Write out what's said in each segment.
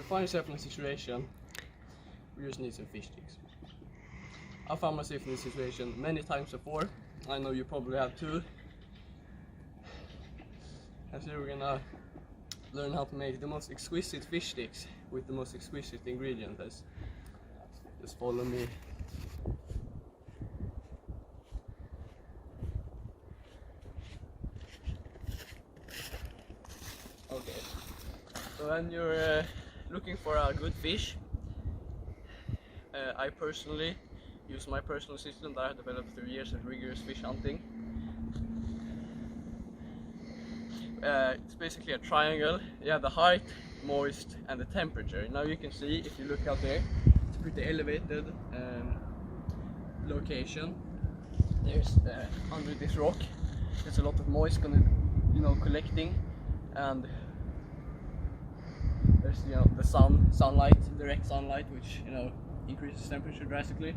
find yourself in a situation where you just need some fish sticks. I found myself in this situation many times before. I know you probably have too. And so we're gonna learn how to make the most exquisite fish sticks with the most exquisite ingredients. Just follow me. Okay, so when you're looking for a good fish, I personally use my personal system that I have developed through years of rigorous fish hunting. It's basically a triangle. You have the height, moist, and the temperature. Now you can see, if you look out there, it's a pretty elevated location. There's under this rock, there's a lot of moist collecting, and there's the sunlight, direct sunlight, which increases temperature drastically.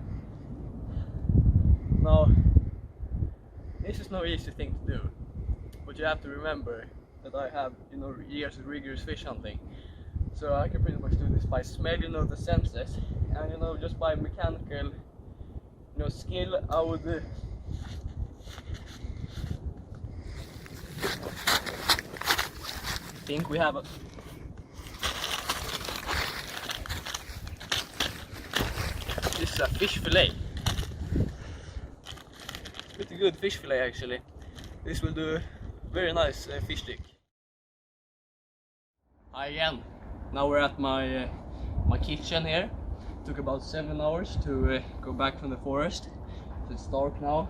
Now, this is no easy thing to do, but you have to remember that I have years of rigorous fish hunting, so I can pretty much do this by smell, the senses, and just by mechanical skill. I would think we have a this is a fish fillet. Pretty good fish fillet actually. This will do very nice fish stick. Hi again. Now we're at my kitchen here. Took about 7 hours to go back from the forest. So it's dark now.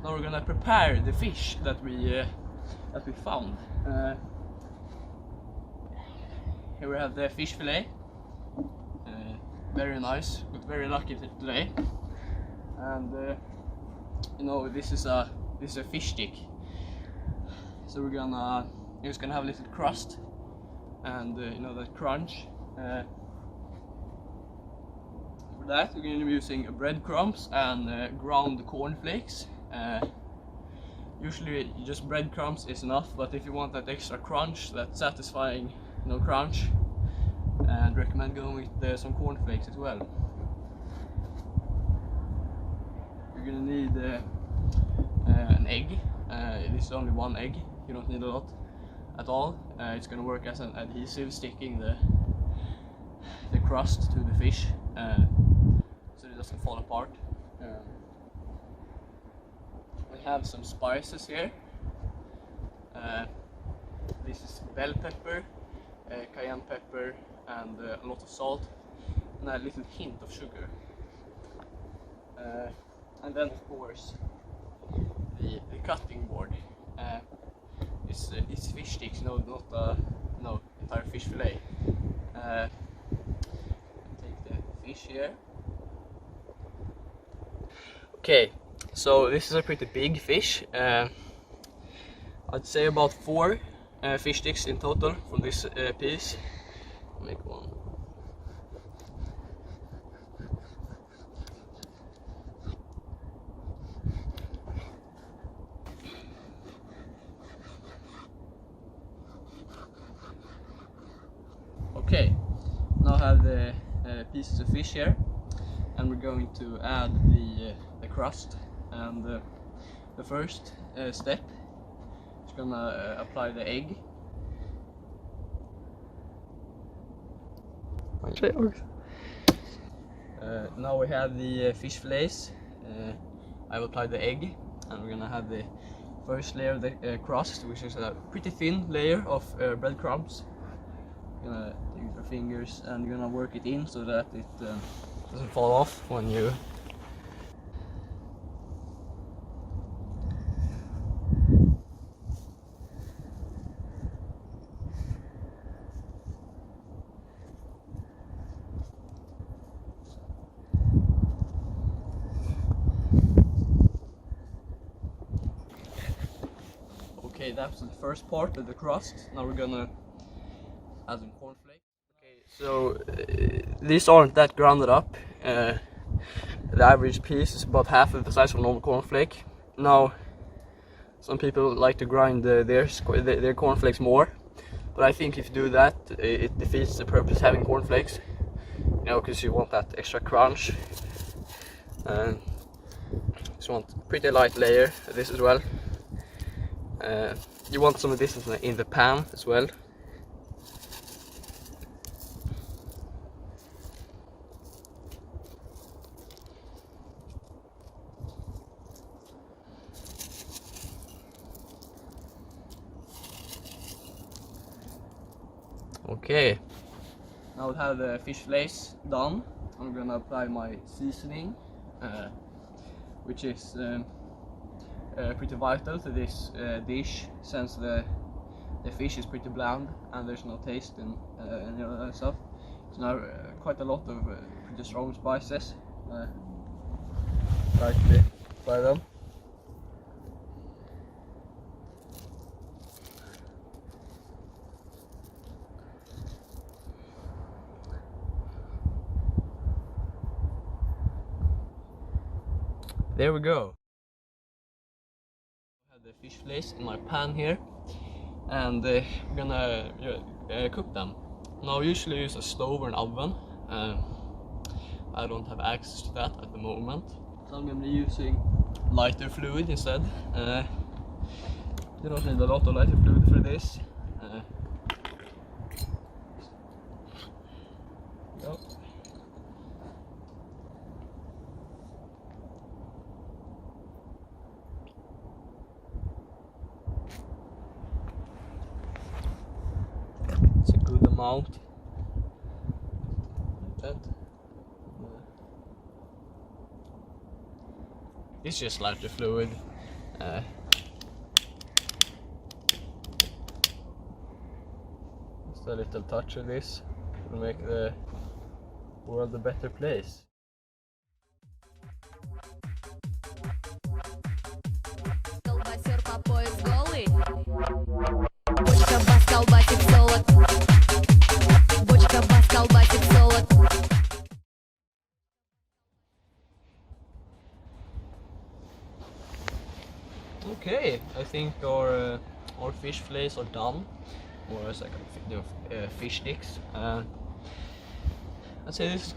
Now we're gonna prepare the fish that we found. Here we have the fish fillet. Very nice. Got very lucky today. And this is a fish stick. So we're just gonna have a little crust, and that crunch. For that, we're gonna be using breadcrumbs and ground cornflakes. Usually, just breadcrumbs is enough, but if you want that extra crunch, that satisfying crunch, I'd recommend going with some cornflakes as well. You're gonna need an egg. This is only one egg. You don't need a lot at all. It's gonna work as an adhesive, sticking the crust to the fish, so it doesn't fall apart. We have some spices here. This is bell pepper, cayenne pepper, and a lot of salt, and a little hint of sugar. And then of course the cutting board. It's fish sticks, not entire fish fillet. Take the fish here. Okay, so this is a pretty big fish. I'd say about 4 fish sticks in total from this piece. Make one. Okay, now I have the pieces of fish here, and we're going to add the crust. And the first step is gonna apply the egg. Now we have the fish fillets. I've applied the egg, and we're gonna have the first layer of the crust, which is a pretty thin layer of breadcrumbs. Gonna take your fingers and you're gonna work it in so that it doesn't fall off when you Okay, that's the first part of the crust. Now we're gonna add some cornflakes. Okay, so these aren't that grounded up. The average piece is about half of the size of a normal cornflake. Now, some people like to grind their cornflakes more. But I think if you do that, it defeats the purpose of having cornflakes. You know, because you want that extra crunch. And just want a pretty light layer of this as well. You want some of this in the pan as well. Okay, now we have the fish fillets done. I'm gonna apply my seasoning, which is pretty vital to this dish, since the fish is pretty bland and there's no taste in any of that stuff. So now quite a lot of pretty strong spices. Lightly apply them. There we go. I have the fish fillets in my pan here, and I'm gonna cook them. Now I usually use a stove or an oven. I don't have access to that at the moment, so I'm gonna be using lighter fluid instead. You don't need a lot of lighter fluid for this. Go. It's a good amount. Like that. It's just lighter fluid. Just a little touch of this will make the world a better place. Колбасер по пояс голый. Бочка бас колбасит солод. Бочка бас колбасит солод. Okay, I think our fish fillets are done, or as like fish sticks. I'd say this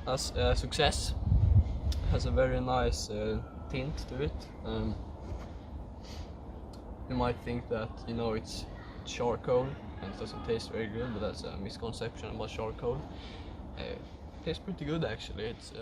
as a success. Has a very nice tint to it. You might think that, you know, it's charcoal and it doesn't taste very good, but that's a misconception about charcoal. It tastes pretty good actually. It's